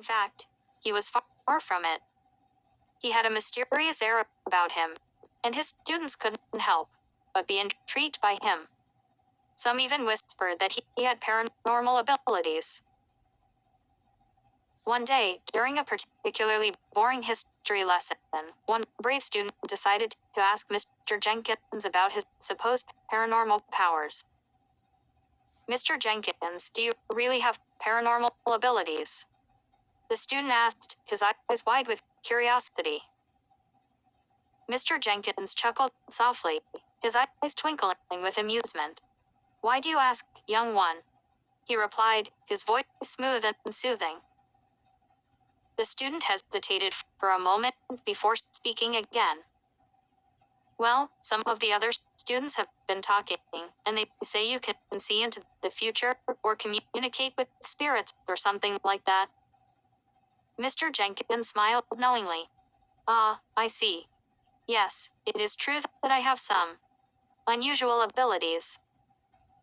In fact, he was far from it. He had a mysterious air about him, and his students couldn't help but be intrigued by him. Some even whispered that he had paranormal abilities. One day, during a particularly boring history lesson, one brave student decided to ask Mr. Jenkins about his supposed paranormal powers. "Mr. Jenkins, do you really have paranormal abilities?" the student asked, his eyes wide with curiosity. Mr. Jenkins chuckled softly, his eyes twinkling with amusement. "Why do you ask, young one?" he replied, his voice smooth and soothing. The student hesitated for a moment before speaking again. "Well, some of the other students have been talking, and they say you can see into the future or communicate with spirits or something like that." Mr. Jenkins smiled knowingly. "Ah, I see. Yes, it is true that I have some unusual abilities.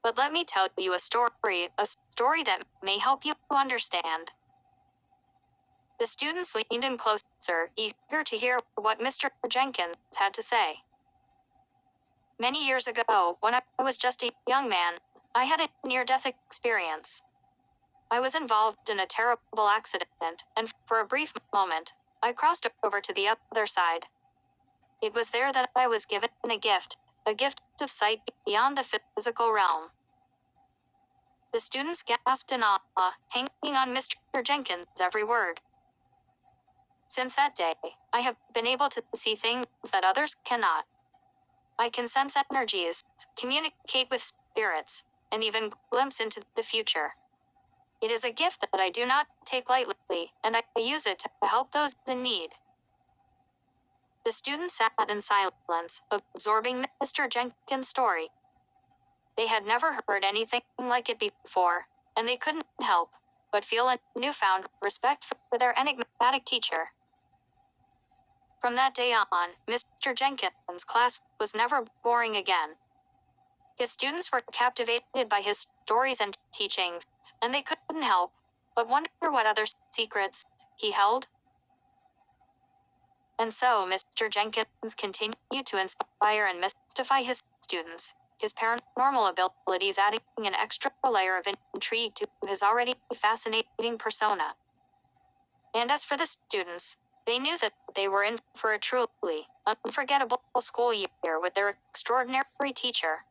But let me tell you a story that may help you understand." The students leaned in closer, eager to hear what Mr. Jenkins had to say. "Many years ago, when I was just a young man, I had a near-death experience. I was involved in a terrible accident, and for a brief moment, I crossed over to the other side. It was there that I was given a gift of sight beyond the physical realm." The students gasped in awe, hanging on Mr. Jenkins' every word. "Since that day, I have been able to see things that others cannot. I can sense energies, communicate with spirits, and even glimpse into the future. It is a gift that I do not take lightly, and I use it to help those in need." The students sat in silence, absorbing Mr. Jenkins' story. They had never heard anything like it before, and they couldn't help but feel a newfound respect for their enigmatic teacher. From that day on, Mr. Jenkins' class was never boring again. His students were captivated by his stories and teachings, and they couldn't help but wonder what other secrets he held. And so Mr. Jenkins continued to inspire and mystify his students, his paranormal abilities adding an extra layer of intrigue to his already fascinating persona. And as for the students, they knew that they were in for a truly unforgettable school year with their extraordinary teacher.